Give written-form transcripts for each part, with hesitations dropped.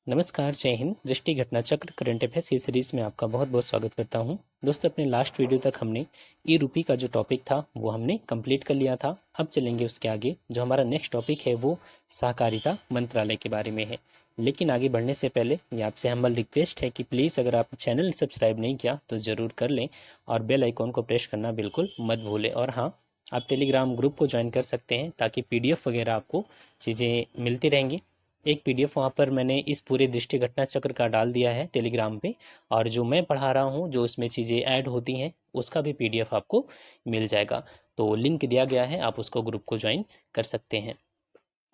नमस्कार, जय हिंद। दृष्टि घटना चक्र करंट अफेयर्स ये सीरीज में आपका बहुत बहुत स्वागत करता हूं। दोस्तों, अपने लास्ट वीडियो तक हमने ई रूपी का जो टॉपिक था वो हमने कंप्लीट कर लिया था। अब चलेंगे उसके आगे। जो हमारा नेक्स्ट टॉपिक है वो सहकारिता मंत्रालय के बारे में है। लेकिन आगे बढ़ने से पहले ये आपसे हम्बल रिक्वेस्ट है कि प्लीज़ अगर आप चैनल सब्सक्राइब नहीं किया तो ज़रूर कर लें और बेल आइकॉन को प्रेस करना बिल्कुल मत भूलें। और हाँ, आप टेलीग्राम ग्रुप को ज्वाइन कर सकते हैं ताकि PDF वगैरह आपको चीज़ें मिलती रहेंगी। एक PDF वहाँ पर मैंने इस पूरे दृष्टि घटना चक्र का डाल दिया है टेलीग्राम पे, और जो मैं पढ़ा रहा हूँ, जो उसमें चीज़ें ऐड होती हैं, उसका भी PDF आपको मिल जाएगा। तो लिंक दिया गया है, आप उसको ग्रुप को ज्वाइन कर सकते हैं।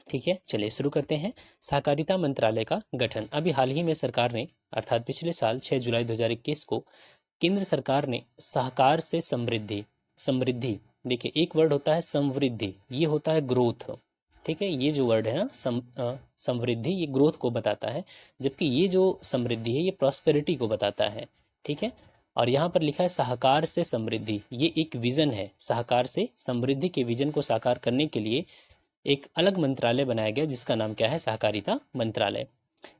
ठीक है, चलिए शुरू करते हैं। सहकारिता मंत्रालय का गठन अभी हाल ही में सरकार ने, अर्थात पिछले साल 6 जुलाई 2021 को केंद्र सरकार ने सहकार से समृद्धि समृद्धि देखिए, एक वर्ड होता है समृद्धि, ये होता है ग्रोथ। ठीक है, ये जो वर्ड है ना समृद्धि, ये ग्रोथ को बताता है, जबकि ये जो समृद्धि है ये प्रॉस्पेरिटी को बताता है। ठीक है, और यहाँ पर लिखा है सहकार से समृद्धि, ये एक विजन है। सहकार से समृद्धि के विजन को साकार करने के लिए एक अलग मंत्रालय बनाया गया जिसका नाम क्या है, सहकारिता मंत्रालय।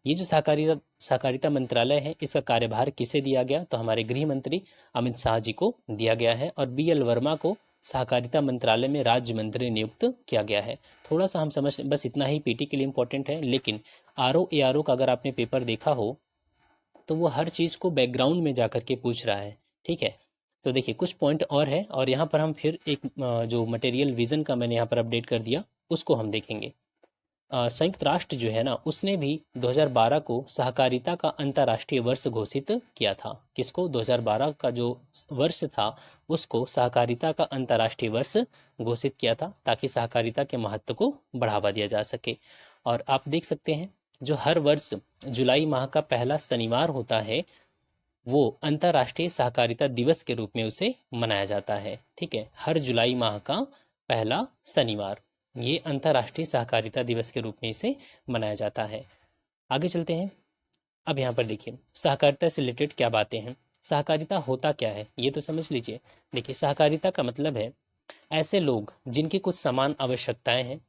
ये जो सहकारिता सहकारिता मंत्रालय है, इसका कार्यभार किसे दिया गया, तो हमारे गृह मंत्री अमित शाह जी को दिया गया है, और BL वर्मा को सहकारिता मंत्रालय में राज्य मंत्री नियुक्त किया गया है। थोड़ा सा हम समझ, बस इतना ही पीटी के लिए इंपॉर्टेंट है। लेकिन RO ARO का अगर आपने पेपर देखा हो तो वो हर चीज़ को बैकग्राउंड में जा कर के पूछ रहा है। ठीक है, तो देखिए कुछ पॉइंट और है, और यहाँ पर हम फिर एक जो मटेरियल विजन का मैंने यहाँ पर अपडेट कर दिया उसको हम देखेंगे। संयुक्त राष्ट्र जो है ना, उसने भी 2012 को सहकारिता का अंतर्राष्ट्रीय वर्ष घोषित किया था। किसको? 2012 का जो वर्ष था उसको सहकारिता का अंतर्राष्ट्रीय वर्ष घोषित किया था, ताकि सहकारिता के महत्व को बढ़ावा दिया जा सके। और आप देख सकते हैं, जो हर वर्ष जुलाई माह का पहला शनिवार होता है वो अंतर्राष्ट्रीय सहकारिता दिवस के रूप में उसे मनाया जाता है। ठीक है, हर जुलाई माह का पहला शनिवार, ये अंतर्राष्ट्रीय सहकारिता दिवस के रूप में इसे मनाया जाता है। आगे चलते हैं। अब यहाँ पर देखिए, सहकारिता से रिलेटेड क्या बातें हैं। सहकारिता होता क्या है ये तो समझ लीजिए। देखिए, सहकारिता का मतलब है ऐसे लोग जिनकी कुछ समान आवश्यकताएं हैं,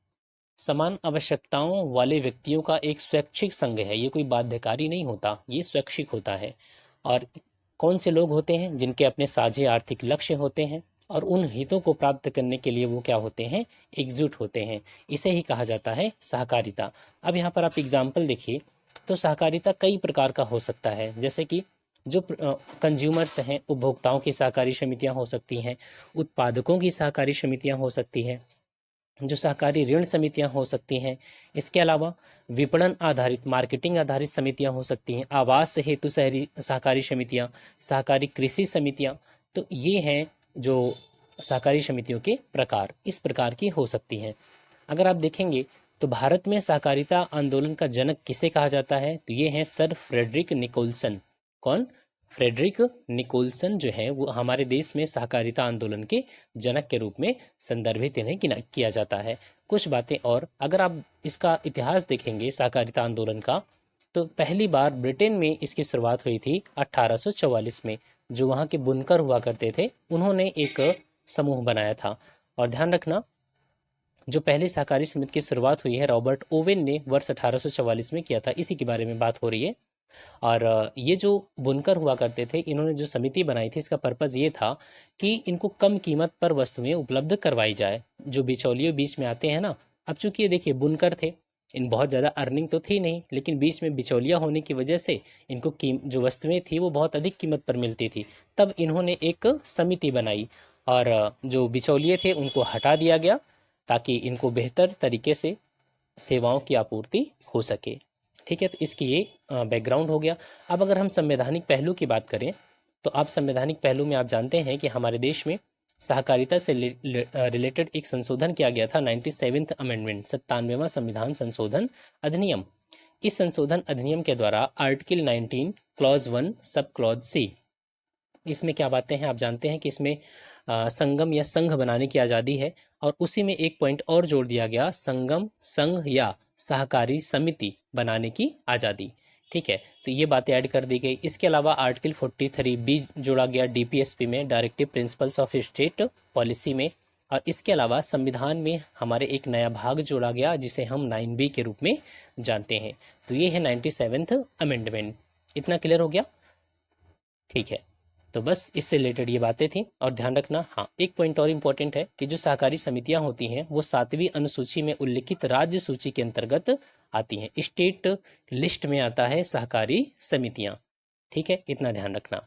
समान आवश्यकताओं वाले व्यक्तियों का एक स्वैच्छिक संघ है। ये कोई बाध्यकारी नहीं होता, ये स्वैच्छिक होता है। और कौन से लोग होते हैं? जिनके अपने साझे आर्थिक लक्ष्य होते हैं, और उन हितों को प्राप्त करने के लिए वो क्या होते हैं? एकजुट होते हैं। इसे ही कहा जाता है सहकारिता। अब यहाँ पर आप एग्जाम्पल देखिए, तो सहकारिता कई प्रकार का हो सकता है। जैसे कि जो कंज्यूमर्स हैं, उपभोक्ताओं की सहकारी समितियां हो सकती हैं, उत्पादकों की सहकारी समितियां हो सकती हैं, जो सहकारी ऋण समितियां हो सकती हैं। इसके अलावा विपणन आधारित, मार्केटिंग आधारित समितियां हो सकती हैं, आवास हेतु शहरी सहकारी समितियां, सहकारी कृषि समितियां। तो ये हैं जो सहकारी समितियों के प्रकार, इस प्रकार की हो सकती हैं। अगर आप देखेंगे तो भारत में सहकारिता आंदोलन का जनक किसे कहा जाता है, तो ये हैं सर फ्रेडरिक निकोलसन। कौन? फ्रेडरिक निकोलसन जो है वो हमारे देश में सहकारिता आंदोलन के जनक के रूप में संदर्भित इन्हें किया जाता है। कुछ बातें और, अगर आप इसका इतिहास देखेंगे सहकारिता आंदोलन का, तो पहली बार ब्रिटेन में इसकी शुरुआत हुई थी 1844 में। जो वहाँ के बुनकर हुआ करते थे, उन्होंने एक समूह बनाया था। और ध्यान रखना, जो पहली सहकारी समिति की शुरुआत हुई है रॉबर्ट ओवेन ने वर्ष 1844 में किया था, इसी के बारे में बात हो रही है। और ये जो बुनकर हुआ करते थे, इन्होंने जो समिति बनाई थी, इसका पर्पज़ ये था कि इनको कम कीमत पर वस्तुएं उपलब्ध करवाई जाए। जो बिचौलिए बीच में आते हैं ना, अब चूंकि ये देखिए बुनकर थे, इन बहुत ज़्यादा अर्निंग तो थी नहीं, लेकिन बीच में बिचौलिया होने की वजह से इनको जो वस्तुएं थी वो बहुत अधिक कीमत पर मिलती थी। तब इन्होंने एक समिति बनाई, और जो बिचौलिए थे उनको हटा दिया गया, ताकि इनको बेहतर तरीके से सेवाओं की आपूर्ति हो सके। ठीक है, तो इसकी ये बैकग्राउंड हो गया। अब अगर हम संवैधानिक पहलू की बात करें, तो आप संवैधानिक पहलू में आप जानते हैं कि हमारे देश में सहकारिता से रिलेटेड एक संशोधन किया गया था, 97th अमेंडमेंट, 97वां संविधान संशोधन अधिनियम। इस संशोधन अधिनियम के द्वारा article 19 clause 1 sub clause C, इसमें क्या बातें हैं आप जानते हैं कि इसमें संगम या संघ बनाने की आज़ादी है, और उसी में एक पॉइंट और जोड़ दिया गया, संगम, संघ या सहकारी समिति बनाने की आज़ादी। ठीक है, तो ये बातें ऐड कर दी गई। इसके अलावा आर्टिकल 43B जोड़ा गया DPSP में, directive principles of state policy में। और इसके अलावा संविधान में हमारे एक नया भाग जोड़ा गया जिसे हम 9B के रूप में जानते हैं। तो ये है 97th अमेंडमेंट। इतना क्लियर हो गया? ठीक है, तो बस इससे रिलेटेड ये बातें थी। और ध्यान रखना, हाँ, एक पॉइंट और इम्पोर्टेंट है कि जो सहकारी समितियां होती हैं वो 7वीं अनुसूची में उल्लिखित राज्य सूची के अंतर्गत आती हैं। स्टेट लिस्ट में आता है सहकारी समितियां। ठीक है, इतना ध्यान रखना।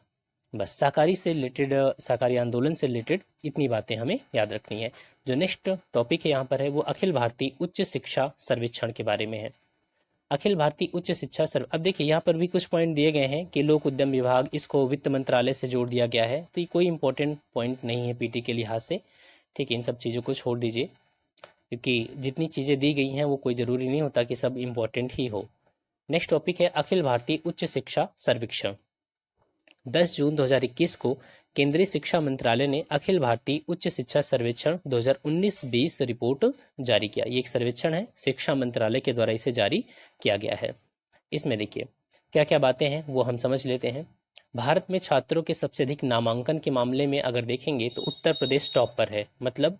बस सहकारी से रिलेटेड, सहकारी आंदोलन से रिलेटेड इतनी बातें हमें याद रखनी है। जो नेक्स्ट टॉपिक है यहाँ पर है वो अखिल भारतीय उच्च शिक्षा सर्वेक्षण के बारे में है। अखिल भारतीय उच्च शिक्षा सर्व, अब देखिए यहाँ पर भी कुछ पॉइंट दिए गए हैं कि लोक उद्यम विभाग, इसको वित्त मंत्रालय से जोड़ दिया गया है। तो ये कोई इंपॉर्टेंट पॉइंट नहीं है पीटी के लिहाज से। ठीक है, इन सब चीज़ों को छोड़ दीजिए, क्योंकि जितनी चीज़ें दी गई हैं वो कोई ज़रूरी नहीं होता कि सब इम्पोर्टेंट ही हो। नेक्स्ट टॉपिक है अखिल भारतीय उच्च शिक्षा सर्वेक्षण। 10 जून 2021 को केंद्रीय शिक्षा मंत्रालय ने अखिल भारतीय उच्च शिक्षा सर्वेक्षण 2019-20 रिपोर्ट जारी किया। ये एक सर्वेक्षण है, शिक्षा मंत्रालय के द्वारा इसे जारी किया गया है। इसमें देखिए क्या क्या बातें हैं वो हम समझ लेते हैं। भारत में छात्रों के सबसे अधिक नामांकन के मामले में अगर देखेंगे तो उत्तर प्रदेश टॉप पर है। मतलब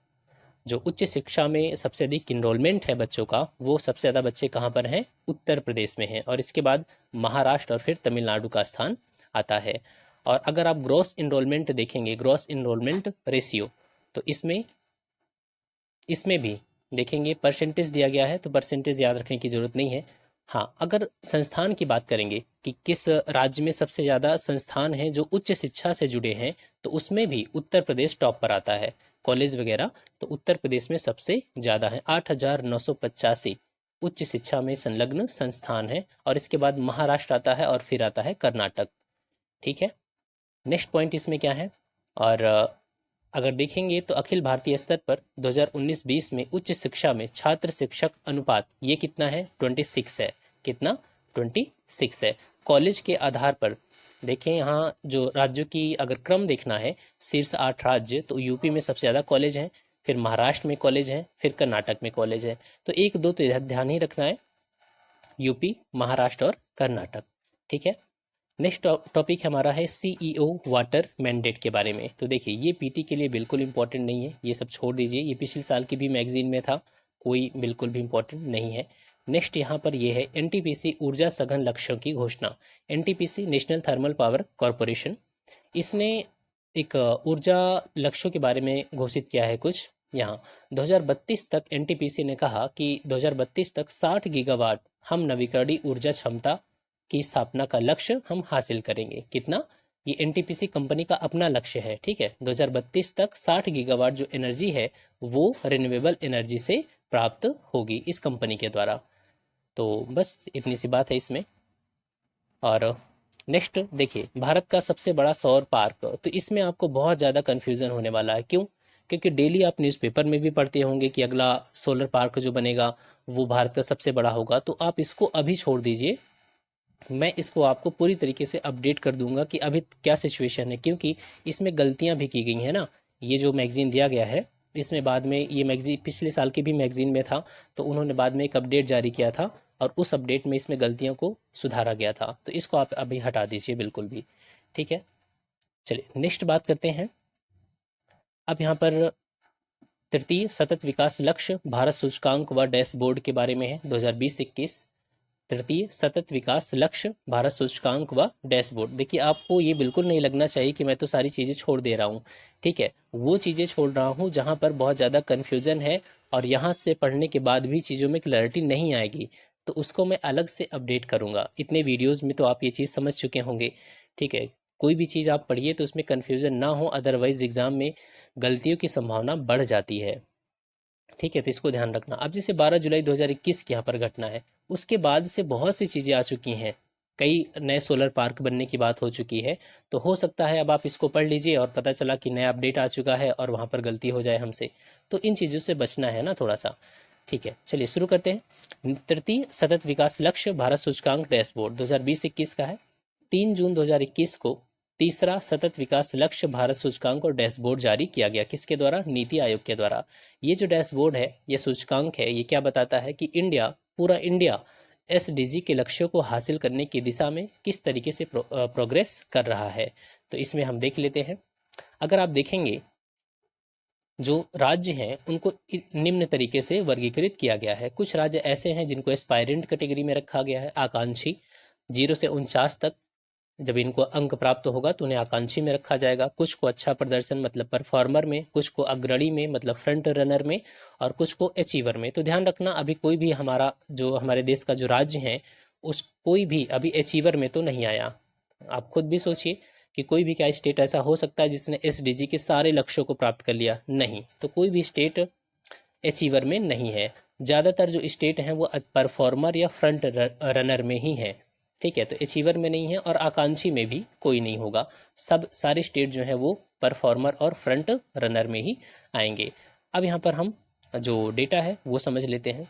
जो उच्च शिक्षा में सबसे अधिक इनरोलमेंट है बच्चों का, वो सबसे ज़्यादा बच्चे कहाँ पर हैं? उत्तर प्रदेश में हैं। और इसके बाद महाराष्ट्र और फिर तमिलनाडु का स्थान आता है। और अगर आप ग्रॉस इनरोलमेंट देखेंगे, ग्रॉस इनरोलमेंट रेशियो, तो इसमें इसमें भी देखेंगे परसेंटेज दिया गया है, तो परसेंटेज याद रखने की ज़रूरत नहीं है। हाँ, अगर संस्थान की बात करेंगे कि किस राज्य में सबसे ज़्यादा संस्थान हैं जो उच्च शिक्षा से जुड़े हैं, तो उसमें भी उत्तर प्रदेश टॉप पर आता है। कॉलेज वगैरह तो उत्तर प्रदेश में सबसे ज़्यादा है, 8,985 उच्च शिक्षा में संलग्न संस्थान है। और इसके बाद महाराष्ट्र आता है और फिर आता है कर्नाटक। ठीक है, नेक्स्ट पॉइंट इसमें क्या है? और अगर देखेंगे तो अखिल भारतीय स्तर पर 2019-20 में उच्च शिक्षा में छात्र शिक्षक अनुपात ये कितना है? 26 है। कितना? 26 है। कॉलेज के आधार पर देखें, यहाँ जो राज्यों की अगर क्रम देखना है, शीर्ष 8 राज्य, तो यूपी में सबसे ज़्यादा कॉलेज हैं, फिर महाराष्ट्र में कॉलेज हैं, फिर कर्नाटक में कॉलेज है। तो 1-2 तो ध्यान ही रखना है, यूपी, महाराष्ट्र और कर्नाटक। ठीक है, नेक्स्ट टॉपिक हमारा है सीईओ वाटर मैंडेट के बारे में। तो देखिए ये पीटी के लिए बिल्कुल इंपॉर्टेंट नहीं है, ये सब छोड़ दीजिए। ये पिछले साल की भी मैगजीन में था, कोई बिल्कुल भी इंपॉर्टेंट नहीं है। नेक्स्ट यहाँ पर ये है एनटीपीसी ऊर्जा सघन लक्ष्यों की घोषणा। NTPC national thermal power corporation, इसने एक ऊर्जा लक्ष्यों के बारे में घोषित किया है कुछ। यहाँ 2032 तक एनटीपीसी ने कहा कि 2032 तक 60 गीगावाट हम नवीकरणीय ऊर्जा क्षमता की स्थापना का लक्ष्य हम हासिल करेंगे। कितना? ये एनटीपीसी कंपनी का अपना लक्ष्य है। ठीक है, 2032 तक 60 गीगावाट जो एनर्जी है वो रिन्यूएबल एनर्जी से प्राप्त होगी इस कंपनी के द्वारा। तो बस इतनी सी बात है इसमें। और नेक्स्ट देखिए, भारत का सबसे बड़ा सौर पार्क, तो इसमें आपको बहुत ज़्यादा कन्फ्यूज़न होने वाला है। क्यों? क्योंकि डेली आप न्यूज़पेपर में भी पढ़ते होंगे कि अगला सोलर पार्क जो बनेगा वो भारत का सबसे बड़ा होगा। तो आप इसको अभी छोड़ दीजिए, मैं इसको आपको पूरी तरीके से अपडेट कर दूंगा कि अभी क्या सिचुएशन है, क्योंकि इसमें गलतियां भी की गई हैं ना। ये जो मैगजीन दिया गया है इसमें बाद में, ये मैगजीन पिछले साल की भी मैगजीन में था, तो उन्होंने बाद में एक अपडेट जारी किया था और उस अपडेट में इसमें गलतियों को सुधारा गया था। तो इसको आप अभी हटा दीजिए बिल्कुल भी। ठीक है, चलिए नेक्स्ट बात करते हैं। अब यहाँ पर तृतीय सतत विकास लक्ष्य भारत सूचकांक व डैशबोर्ड के बारे में है। 2020-21 तृतीय सतत विकास लक्ष्य भारत सूचकांक व डैशबोर्ड। देखिए आपको ये बिल्कुल नहीं लगना चाहिए कि मैं तो सारी चीज़ें छोड़ दे रहा हूँ। ठीक है, वो चीज़ें छोड़ रहा हूँ जहाँ पर बहुत ज़्यादा कन्फ्यूज़न है और यहाँ से पढ़ने के बाद भी चीज़ों में क्लैरिटी नहीं आएगी, तो उसको मैं अलग से अपडेट करूँगा। इतने वीडियोज़ में तो आप ये चीज़ समझ चुके होंगे। ठीक है, कोई भी चीज़ आप पढ़िए तो उसमें कन्फ्यूज़न ना हो, अदरवाइज़ एग्ज़ाम में गलतियों की संभावना बढ़ जाती है। ठीक है, तो इसको ध्यान रखना। अब जैसे 12 जुलाई 2021 की यहाँ पर घटना है, उसके बाद से बहुत सी चीज़ें आ चुकी हैं, कई नए सोलर पार्क बनने की बात हो चुकी है। तो हो सकता है अब आप इसको पढ़ लीजिए और पता चला कि नया अपडेट आ चुका है और वहाँ पर गलती हो जाए हमसे, तो इन चीज़ों से बचना है ना थोड़ा सा। ठीक है, चलिए शुरू करते हैं। तृतीय सतत विकास लक्ष्य भारत सूचकांक डैशबोर्ड 2020-21 का है। 3 जून 2021 को तीसरा सतत विकास लक्ष्य भारत सूचकांक और डैशबोर्ड जारी किया गया। किसके द्वारा? नीति आयोग के द्वारा। ये जो डैशबोर्ड है, ये सूचकांक है, ये क्या बताता है कि इंडिया, पूरा इंडिया एसडीजी के लक्ष्यों को हासिल करने की दिशा में किस तरीके से प्रोग्रेस कर रहा है। तो इसमें हम देख लेते हैं। अगर आप देखेंगे जो राज्य हैं उनको निम्न तरीके से वर्गीकृत किया गया है। कुछ राज्य ऐसे हैं जिनको एस्पायरेंट कैटेगरी में रखा गया है, आकांक्षी, 0 से 49 तक जब इनको अंक प्राप्त होगा तो उन्हें आकांक्षी में रखा जाएगा। कुछ को अच्छा प्रदर्शन मतलब परफॉर्मर में, कुछ को अग्रणी में मतलब फ्रंट रनर में, और कुछ को अचीवर में। तो ध्यान रखना, अभी कोई भी हमारे देश का जो राज्य है उस कोई भी अभी अचीवर में तो नहीं आया। आप खुद भी सोचिए कि कोई भी क्या स्टेट ऐसा हो सकता है जिसने एसडीजी के सारे लक्ष्यों को प्राप्त कर लिया? नहीं, तो कोई भी स्टेट अचीवर में नहीं है। ज़्यादातर जो स्टेट हैं वो परफॉर्मर या फ्रंट रनर में ही है। ठीक है, तो अचीवर में नहीं है और आकांक्षी में भी कोई नहीं होगा। सब सारे स्टेट जो हैं वो परफॉर्मर और फ्रंट रनर में ही आएंगे। अब यहाँ पर हम जो डेटा है वो समझ लेते हैं।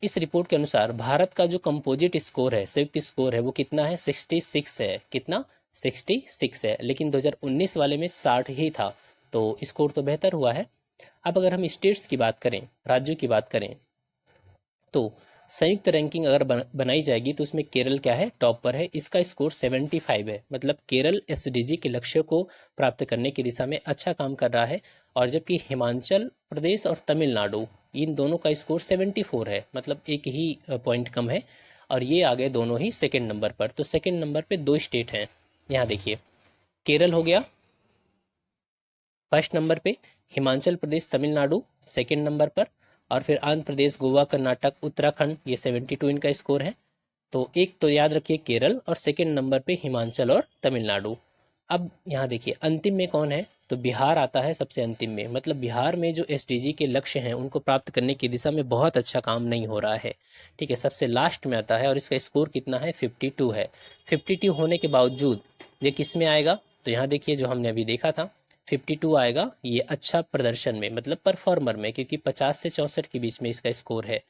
इस रिपोर्ट के अनुसार भारत का जो कंपोजिट स्कोर है, संयुक्त स्कोर है, वो कितना है? 66 है। कितना? 66 है। लेकिन 2019 वाले में 60 ही था, तो स्कोर तो बेहतर हुआ है। अब अगर हम स्टेट्स की बात करें, राज्यों की बात करें, तो संयुक्त रैंकिंग अगर बनाई जाएगी तो उसमें केरल क्या है? टॉप पर है। इसका स्कोर 75 है। मतलब केरल एसडीजी के लक्ष्य को प्राप्त करने की दिशा में अच्छा काम कर रहा है। और जबकि हिमाचल प्रदेश और तमिलनाडु, इन दोनों का स्कोर 74 है, मतलब एक ही पॉइंट कम है। और ये आ गए दोनों ही सेकेंड नंबर पर। तो सेकेंड नंबर पर दो स्टेट हैं। यहाँ देखिए, केरल हो गया फर्स्ट नंबर पे, हिमाचल प्रदेश तमिलनाडु सेकंड नंबर पर, और फिर आंध्र प्रदेश, गोवा, कर्नाटक, उत्तराखंड, ये 72 इनका स्कोर है। तो एक तो याद रखिए केरल, और सेकंड नंबर पे हिमाचल और तमिलनाडु। अब यहाँ देखिए अंतिम में कौन है? तो बिहार आता है सबसे अंतिम में। मतलब बिहार में जो एसडीजी के लक्ष्य हैं उनको प्राप्त करने की दिशा में बहुत अच्छा काम नहीं हो रहा है। ठीक है, सबसे लास्ट में आता है और इसका स्कोर कितना है? 52 है। 52 होने के बावजूद ये किस में आएगा? तो यहाँ देखिए जो हमने अभी देखा था 52 आएगा ये अच्छा प्रदर्शन में, मतलब परफॉर्मर में, क्योंकि 50 से 64 के बीच में इसका स्कोर है।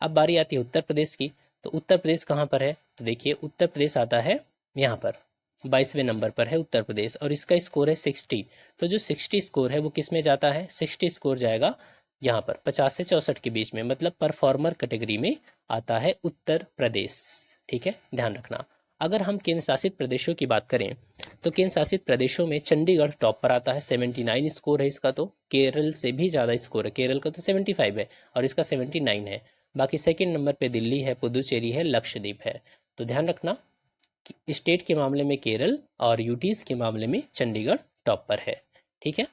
अब बारी आती है उत्तर प्रदेश की। तो उत्तर प्रदेश कहाँ पर है? तो देखिए उत्तर प्रदेश आता है यहाँ पर 22वें नंबर पर है उत्तर प्रदेश, और इसका स्कोर है 60। तो जो 60 स्कोर है वो किस में जाता है? 60 स्कोर जाएगा यहाँ पर 50 से 64 के बीच में, मतलब परफॉर्मर कैटेगरी में आता है उत्तर प्रदेश। ठीक है, ध्यान रखना। अगर हम केंद्र शासित प्रदेशों की बात करें तो केंद्र शासित प्रदेशों में चंडीगढ़ टॉप पर आता है, 79 स्कोर है इसका। तो केरल से भी ज़्यादा स्कोर है, केरल का तो 75 है और इसका 79 है। बाकी सेकंड नंबर पे दिल्ली है, पुदुचेरी है, लक्षद्वीप है। तो ध्यान रखना कि स्टेट के मामले में केरल और यूटीज़ के मामले में चंडीगढ़ टॉप पर है। ठीक है,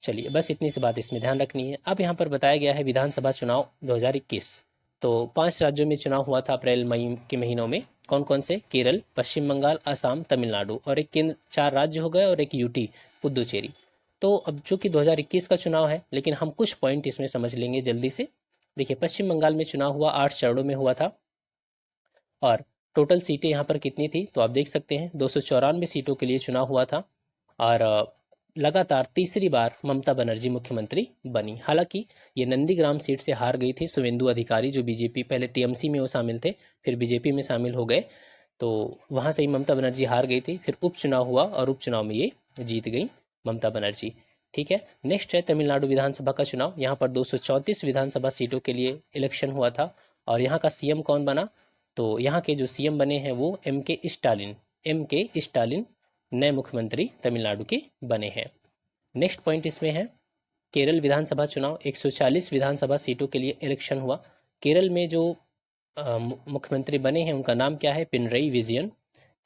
चलिए बस इतनी सी बात इसमें ध्यान रखनी है। अब यहाँ पर बताया गया है विधानसभा चुनाव 2021। तो 5 राज्यों में चुनाव हुआ था अप्रैल मई के महीनों में। कौन कौन से? केरल, पश्चिम बंगाल, असम, तमिलनाडु, और एक केंद्र, 4 राज्य हो गए, और एक यूटी पुदुचेरी। तो अब चूंकि 2021 का चुनाव है, लेकिन हम कुछ पॉइंट इसमें समझ लेंगे जल्दी से। देखिए पश्चिम बंगाल में चुनाव हुआ 8 चरणों में हुआ था, और टोटल सीटें यहाँ पर कितनी थी? तो आप देख सकते हैं 294 सीटों के लिए चुनाव हुआ था। और लगातार तीसरी बार ममता बनर्जी मुख्यमंत्री बनी। हालांकि ये नंदीग्राम सीट से हार गई थी शुवेंदु अधिकारी, जो बीजेपी, पहले टीएमसी में वो शामिल थे, फिर बीजेपी में शामिल हो गए। तो वहाँ से ही ममता बनर्जी हार गई थी। फिर उपचुनाव हुआ और उपचुनाव में ये जीत गई ममता बनर्जी। ठीक है, नेक्स्ट है तमिलनाडु विधानसभा का चुनाव। यहाँ पर 234 विधानसभा सीटों के लिए इलेक्शन हुआ था। और यहाँ का सीएम कौन बना? तो यहाँ के जो सीएम बने हैं वो एम के स्टालिन नए मुख्यमंत्री तमिलनाडु के बने हैं। नेक्स्ट पॉइंट इसमें है केरल विधानसभा चुनाव। 140 विधानसभा सीटों के लिए इलेक्शन हुआ। केरल में जो मुख्यमंत्री बने हैं उनका नाम क्या है? पिनरई विजयन।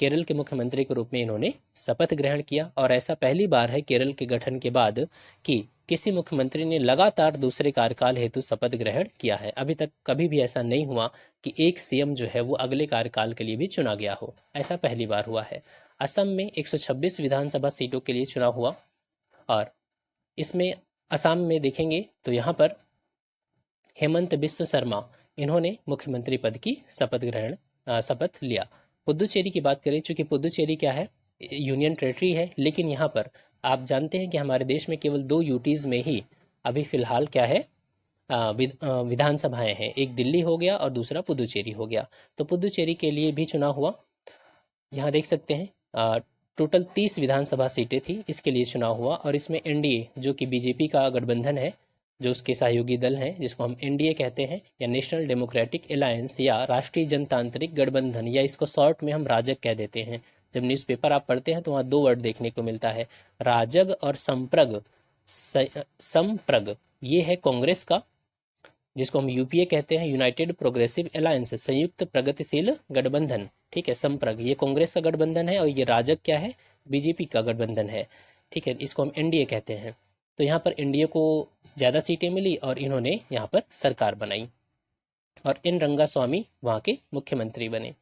केरल के मुख्यमंत्री के रूप में इन्होंने शपथ ग्रहण किया, और ऐसा पहली बार है केरल के गठन के बाद कि किसी मुख्यमंत्री ने लगातार दूसरे कार्यकाल हेतु शपथ ग्रहण किया है। अभी तक कभी भी ऐसा नहीं हुआ कि एक सीएम जो है वो अगले कार्यकाल के लिए भी चुना गया हो, ऐसा पहली बार हुआ है। असम में 126 विधानसभा सीटों के लिए चुनाव हुआ, और इसमें असम में देखेंगे तो यहाँ पर हेमंत बिस्व शर्मा, इन्होंने मुख्यमंत्री पद की शपथ लिया। पुदुचेरी की बात करें, चूंकि पुदुचेरी क्या है? यूनियन टेरिटरी है, लेकिन यहाँ पर आप जानते हैं कि हमारे देश में केवल 2 यूटीज़ में ही अभी फिलहाल क्या है? विधानसभाएं हैं। एक दिल्ली हो गया और दूसरा पुदुचेरी हो गया। तो पुदुचेरी के लिए भी चुनाव हुआ। यहाँ देख सकते हैं टोटल 30 विधानसभा सीटें थी, इसके लिए चुनाव हुआ। और इसमें एनडीए, जो कि बीजेपी का गठबंधन है, जो उसके सहयोगी दल हैं, जिसको हम एनडीए कहते हैं, या नेशनल डेमोक्रेटिक अलायंस, या राष्ट्रीय जनतांत्रिक गठबंधन, या इसको शॉर्ट में हम राजग कह देते हैं। जब न्यूज़पेपर आप पढ़ते हैं तो वहाँ 2 वर्ड देखने को मिलता है, राजग और संप्रग। संप्रग, ये है कांग्रेस का, जिसको हम यूपीए कहते हैं, यूनाइटेड प्रोग्रेसिव अलायंस, संयुक्त प्रगतिशील गठबंधन। ठीक है, संप्रग ये कांग्रेस का गठबंधन है और ये राजग क्या है, बीजेपी का गठबंधन है। ठीक है, इसको हम एनडीए कहते हैं। तो यहाँ पर एनडीए को ज़्यादा सीटें मिली और इन्होंने यहाँ पर सरकार बनाई और एन रंगास्वामी वहाँ के मुख्यमंत्री बने।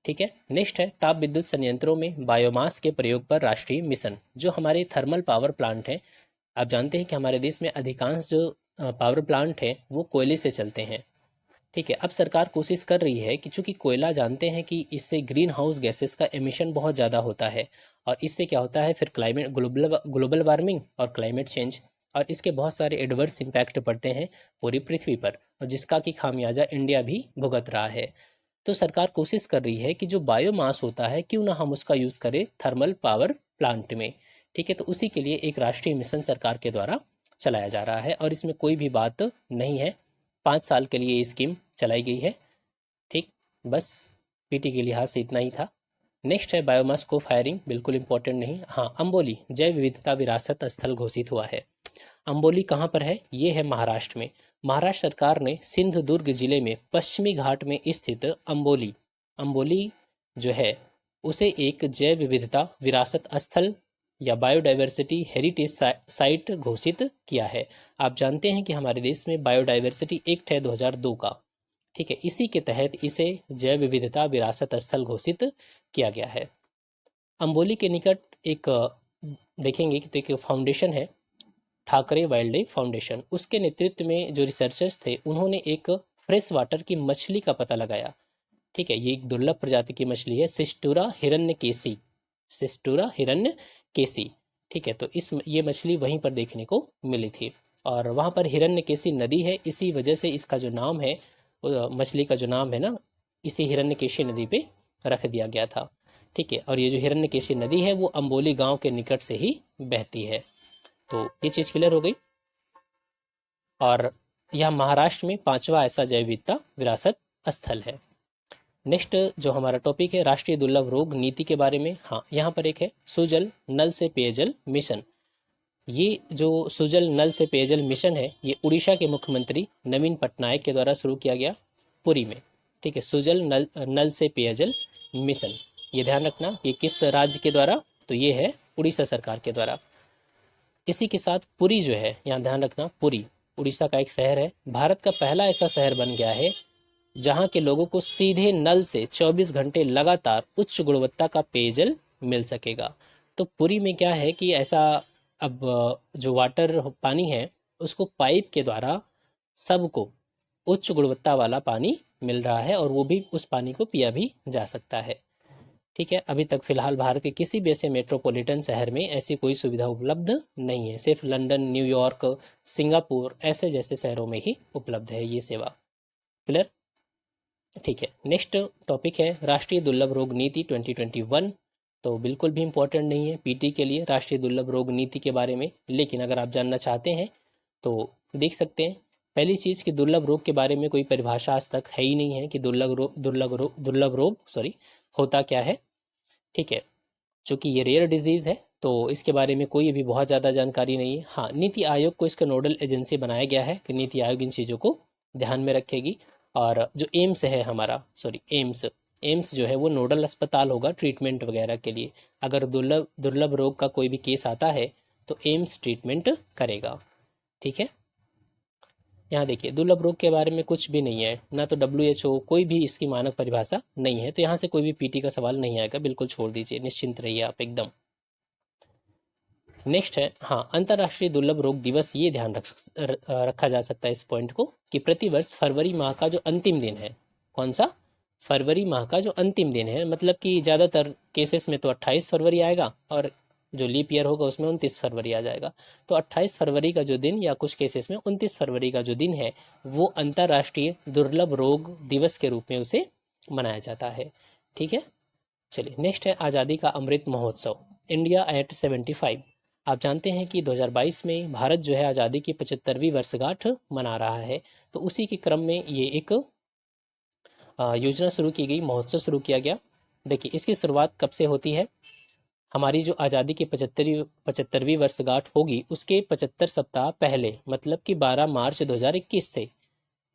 ठीक है, नेक्स्ट है ताप विद्युत संयंत्रों में बायोमास के प्रयोग पर राष्ट्रीय मिशन। जो हमारे थर्मल पावर प्लांट हैं, आप जानते हैं कि हमारे देश में अधिकांश जो पावर प्लांट हैं वो कोयले से चलते हैं। ठीक है, अब सरकार कोशिश कर रही है कि चूंकि कोयला जानते हैं कि इससे ग्रीन हाउस गैसेस का एमिशन बहुत ज़्यादा होता है और इससे क्या होता है फिर क्लाइमेट ग्लोबल वार्मिंग और क्लाइमेट चेंज और इसके बहुत सारे एडवर्स इम्पैक्ट पड़ते हैं पूरी पृथ्वी पर, और जिसका कि खामियाजा इंडिया भी भुगत रहा है। तो सरकार कोशिश कर रही है कि जो बायोमास होता है क्यों ना हम उसका यूज़ करें थर्मल पावर प्लांट में। ठीक है, तो उसी के लिए एक राष्ट्रीय मिशन सरकार के द्वारा चलाया जा रहा है और इसमें कोई भी बात नहीं है। 5 साल के लिए ये स्कीम चलाई गई है। ठीक, बस पीटी के लिहाज से इतना ही था। नेक्स्ट है बायोमास को फायरिंग, बिल्कुल इंपॉर्टेंट नहीं। हाँ, अम्बोली जैव विविधता विरासत स्थल घोषित हुआ है। अम्बोली कहाँ पर है, ये है महाराष्ट्र में। महाराष्ट्र सरकार ने सिंधुदुर्ग जिले में पश्चिमी घाट में स्थित अम्बोली अम्बोली जो है उसे एक जैव विविधता विरासत स्थल या बायोडाइवर्सिटी हेरिटेज साइट घोषित किया है। आप जानते हैं कि हमारे देश में बायोडाइवर्सिटी एक्ट है 2002 का। ठीक है, इसी के तहत इसे जैव विविधता विरासत स्थल घोषित किया गया है। अम्बोली के निकट एक देखेंगे कि तो एक फाउंडेशन है, ठाकरे वाइल्ड लाइफ फाउंडेशन। उसके नेतृत्व में जो रिसर्चर्स थे उन्होंने एक फ्रेश वाटर की मछली का पता लगाया। ठीक है, ये एक दुर्लभ प्रजाति की मछली है, सिस्टूरा हिरण्यकेशी, सिस्टूरा हिरण्यकेशी। ठीक है, तो ये मछली वहीं पर देखने को मिली थी और वहाँ पर हिरण्यकेशी नदी है, इसी वजह से इसका जो नाम है मछली का जो नाम है ना, इसे हिरण्यकेशी नदी पे रख दिया गया था। ठीक है, और ये जो हिरण्यकेशी नदी है वो अम्बोली गांव के निकट से ही बहती है। तो ये चीज़ क्लियर हो गई। और यह महाराष्ट्र में 5वां ऐसा जैव विविधता विरासत स्थल है। नेक्स्ट जो हमारा टॉपिक है राष्ट्रीय दुर्लभ रोग नीति के बारे में। हाँ, यहाँ पर एक है सुजल नल से पेयजल मिशन। ये जो सुजल नल से पेयजल मिशन है ये उड़ीसा के मुख्यमंत्री नवीन पटनायक के द्वारा शुरू किया गया पुरी में। ठीक है, सुजल नल से पेयजल मिशन, ये ध्यान रखना ये किस राज्य के द्वारा, तो ये है उड़ीसा सरकार के द्वारा। इसी के साथ पुरी जो है, यहाँ ध्यान रखना पुरी उड़ीसा का एक शहर है, भारत का पहला ऐसा शहर बन गया है जहाँ के लोगों को सीधे नल से 24 घंटे लगातार उच्च गुणवत्ता का पेयजल मिल सकेगा। तो पुरी में क्या है कि ऐसा अब जो वाटर पानी है उसको पाइप के द्वारा सबको उच्च गुणवत्ता वाला पानी मिल रहा है और वो भी उस पानी को पिया भी जा सकता है। ठीक है, अभी तक फिलहाल भारत के किसी भी ऐसे मेट्रोपॉलिटन शहर में ऐसी कोई सुविधा उपलब्ध नहीं है, सिर्फ लंदन, न्यूयॉर्क, सिंगापुर ऐसे जैसे शहरों में ही उपलब्ध है ये सेवा। क्लियर? ठीक है, नेक्स्ट टॉपिक है राष्ट्रीय दुर्लभ रोग नीति 2021। तो बिल्कुल भी इम्पोर्टेंट नहीं है पीटी के लिए राष्ट्रीय दुर्लभ रोग नीति के बारे में, लेकिन अगर आप जानना चाहते हैं तो देख सकते हैं। पहली चीज़ कि दुर्लभ रोग के बारे में कोई परिभाषा आज तक है ही नहीं है कि दुर्लभ रोग होता क्या है। ठीक है, चूँकि ये रेयर डिजीज़ है तो इसके बारे में कोई अभी बहुत ज़्यादा जानकारी नहीं है। हाँ, नीति आयोग को इसका नोडल एजेंसी बनाया गया है कि नीति आयोग इन चीज़ों को ध्यान में रखेगी। और जो एम्स है हमारा, एम्स जो है वो नोडल अस्पताल होगा ट्रीटमेंट वगैरह के लिए। अगर दुर्लभ रोग का कोई भी केस आता है तो एम्स ट्रीटमेंट करेगा। ठीक है, यहाँ देखिए दुर्लभ रोग के बारे में कुछ भी नहीं है, ना तो WHO कोई भी इसकी मानक परिभाषा नहीं है, तो यहाँ से कोई भी पीटी का सवाल नहीं आएगा, बिल्कुल छोड़ दीजिए, निश्चिंत रहिए आप एकदम। नेक्स्ट है हाँ अंतर्राष्ट्रीय दुर्लभ रोग दिवस, ये ध्यान रखा जा सकता है इस पॉइंट को कि प्रतिवर्ष फरवरी माह का जो अंतिम दिन है, कौन सा, फरवरी माह का जो अंतिम दिन है, मतलब कि ज़्यादातर केसेस में तो 28 फरवरी आएगा और जो लीप ईयर होगा उसमें 29 फरवरी आ जाएगा। तो 28 फरवरी का जो दिन या कुछ केसेस में 29 फरवरी का जो दिन है वो अंतर्राष्ट्रीय दुर्लभ रोग दिवस के रूप में उसे मनाया जाता है। ठीक है, चलिए नेक्स्ट है आज़ादी का अमृत महोत्सव, इंडिया एट 75। आप जानते हैं कि 2022 में भारत जो है आज़ादी की 75वीं वर्षगांठ मना रहा है, तो उसी के क्रम में ये एक योजना शुरू की गई, महोत्सव शुरू किया गया। देखिए इसकी शुरुआत कब से होती है, हमारी जो आज़ादी की 75वीं वर्षगांठ होगी उसके 75 सप्ताह पहले, मतलब कि 12 मार्च 2021 से,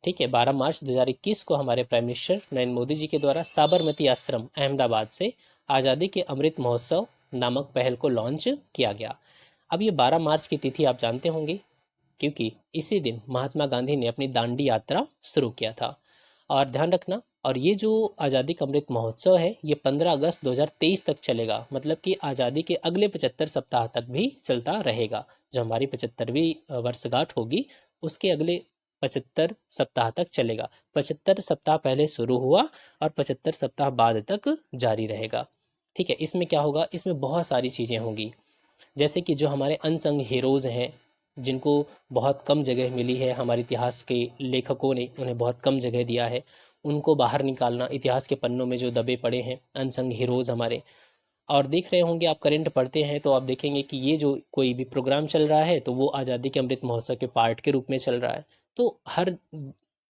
ठीक है, 12 मार्च 2021 को हमारे प्राइम मिनिस्टर नरेंद्र मोदी जी के द्वारा साबरमती आश्रम अहमदाबाद से आज़ादी के अमृत महोत्सव नामक पहल को लॉन्च किया गया। अब ये 12 मार्च की तिथि आप जानते होंगे, क्योंकि इसी दिन महात्मा गांधी ने अपनी दांडी यात्रा शुरू किया था। और ध्यान रखना, और ये जो आज़ादी का अमृत महोत्सव है ये 15 अगस्त 2023 तक चलेगा, मतलब कि आज़ादी के अगले 75 सप्ताह तक भी चलता रहेगा। जो हमारी 75वीं वर्षगांठ होगी उसके अगले 75 सप्ताह तक चलेगा। 75 सप्ताह पहले शुरू हुआ और 75 सप्ताह बाद तक जारी रहेगा। ठीक है, इसमें क्या होगा, इसमें बहुत सारी चीज़ें होंगी, जैसे कि जो हमारे अनसंग हीरोज़ हैं जिनको बहुत कम जगह मिली है, हमारे इतिहास के लेखकों ने उन्हें बहुत कम जगह दिया है, उनको बाहर निकालना, इतिहास के पन्नों में जो दबे पड़े हैं अनसंग हीरोज़ हमारे। और देख रहे होंगे, आप करंट पढ़ते हैं तो आप देखेंगे कि ये जो कोई भी प्रोग्राम चल रहा है तो वो आज़ादी के अमृत महोत्सव के पार्ट के रूप में चल रहा है। तो हर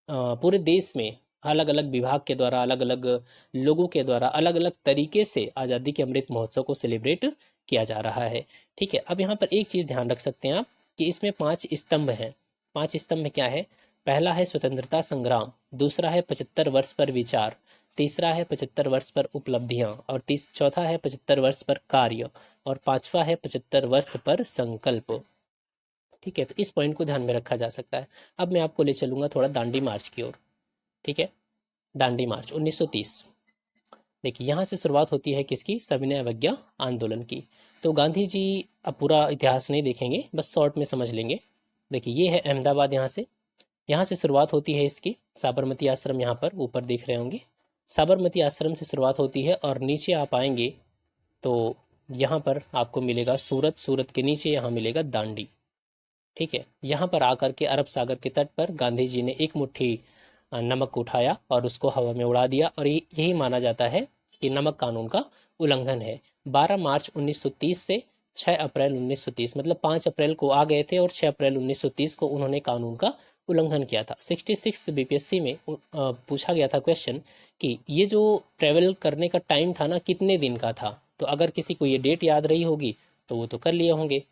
पूरे देश में अलग अलग विभाग के द्वारा, अलग अलग लोगों के द्वारा अलग अलग तरीके से आज़ादी के अमृत महोत्सव को सेलिब्रेट किया जा रहा है। ठीक है, अब यहाँ पर एक चीज़ ध्यान रख सकते हैं आप कि इसमें 5 स्तंभ हैं। 5 स्तंभ क्या है? पहला है स्वतंत्रता संग्राम, दूसरा है 75 वर्ष पर विचार, तीसरा है 75 वर्ष पर उपलब्धियां, और चौथा है 75 वर्ष पर कार्य, और पांचवा है 75 वर्ष पर संकल्प। ठीक है, तो इस पॉइंट को ध्यान में रखा जा सकता है। अब मैं आपको ले चलूंगा थोड़ा दांडी मार्च की ओर। ठीक है, दांडी मार्च 1930। देखिए, यहाँ से शुरुआत होती है किसकी? सविनय अवज्ञा आंदोलन की। तो गांधी जी, अब पूरा इतिहास नहीं देखेंगे, बस शॉर्ट में समझ लेंगे। देखिए, ये है अहमदाबाद, यहाँ से शुरुआत होती है इसकी। साबरमती आश्रम यहाँ पर ऊपर देख रहे होंगे, साबरमती आश्रम से शुरुआत होती है और नीचे आप आएंगे तो यहाँ पर आपको मिलेगा सूरत, सूरत के नीचे यहाँ मिलेगा दांडी। ठीक है, यहाँ पर आकर के अरब सागर के तट पर गांधी जी ने एक मुट्ठी नमक उठाया और उसको हवा में उड़ा दिया, और यही माना जाता है कि नमक कानून का उल्लंघन है। 12 मार्च 1930 से 6 अप्रैल 1930, मतलब 5 अप्रैल को आ गए थे और 6 अप्रैल 1930 को उन्होंने कानून का उल्लंघन किया था। 66 बीपीएससी में पूछा गया था क्वेश्चन कि ये जो ट्रेवल करने का टाइम था ना, कितने दिन का था? तो अगर किसी को ये डेट याद रही होगी तो वो तो कर लिए होंगे।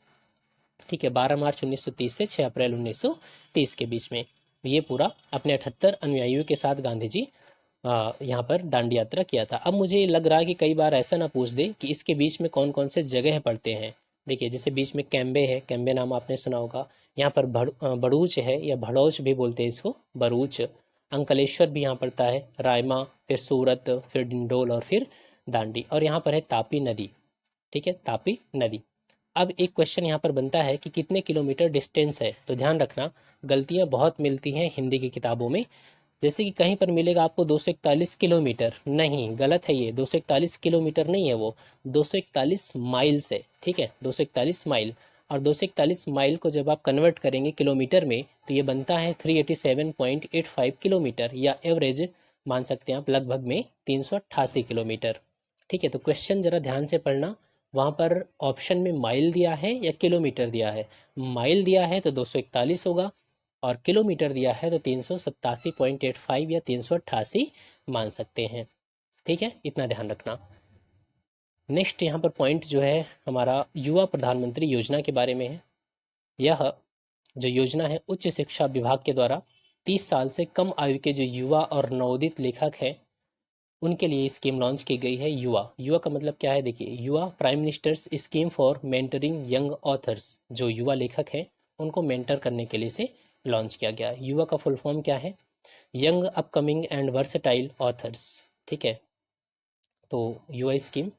ठीक है, 12 मार्च 1930 से 6 अप्रैल 1930 के बीच में ये पूरा अपने 78 अनुयायियों के साथ गांधी जी यहाँ पर दांडी यात्रा किया था। अब मुझे लग रहा है कि कई बार ऐसा ना पूछ दे कि इसके बीच में कौन कौन से जगह पड़ते हैं। देखिए, जैसे बीच में कैम्बे है, कैम्बे नाम आपने सुना होगा। यहाँ पर बड़ूच है, या भड़ौच भी बोलते हैं इसको, बरूच। अंकलेश्वर भी यहाँ पड़ता है, रायमा, फिर सूरत, फिर डिंडोल और फिर दांडी। और यहाँ पर है तापी नदी। ठीक है, तापी नदी। अब एक क्वेश्चन यहाँ पर बनता है कि कितने किलोमीटर डिस्टेंस है? तो ध्यान रखना, गलतियाँ बहुत मिलती हैं हिंदी की किताबों में। जैसे कि कहीं पर मिलेगा आपको 241 किलोमीटर, नहीं, गलत है ये। 241 किलोमीटर नहीं है वो, 241 माइल्स है। ठीक है, 241 माइल। और 241 माइल को जब आप कन्वर्ट करेंगे किलोमीटर में तो ये बनता है 387.85 किलोमीटर, या एवरेज मान सकते हैं आप लगभग में 388 किलोमीटर। ठीक है, तो क्वेश्चन ज़रा ध्यान से पढ़ना, वहाँ पर ऑप्शन में माइल दिया है या किलोमीटर दिया है। माइल दिया है तो 241 होगा, और किलोमीटर दिया है तो 387.85 या 388 मान सकते हैं। ठीक है, इतना ध्यान रखना। नेक्स्ट यहाँ पर पॉइंट जो है हमारा युवा प्रधानमंत्री योजना के बारे में है। यह जो योजना है उच्च शिक्षा विभाग के द्वारा 30 साल से कम आयु के जो युवा और नवोदित लेखक हैं उनके लिए स्कीम लॉन्च की गई है। युवा, युवा का मतलब क्या है? देखिए, युवा prime ministers scheme for mentoring young authors, जो युवा लेखक हैं उनको मेंटर करने के लिए से लॉन्च किया गया। युवा का फुल फॉर्म क्या है? Young upcoming and versatile authors. ठीक है, तो युवा स्कीम।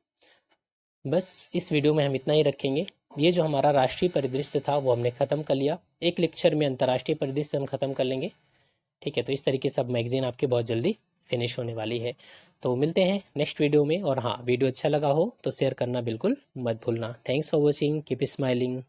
बस इस वीडियो में हम इतना ही रखेंगे। ये जो हमारा राष्ट्रीय परिदृश्य था वो हमने ख़त्म कर लिया। एक लेक्चर में अंतर्राष्ट्रीय परिदृश्य हम ख़त्म कर लेंगे। ठीक है, तो इस तरीके से अब मैगजीन आपकी बहुत जल्दी फिनिश होने वाली है। तो मिलते हैं नेक्स्ट वीडियो में। और हाँ, वीडियो अच्छा लगा हो तो शेयर करना बिल्कुल मत भूलना। Thanks for watching, keep smiling.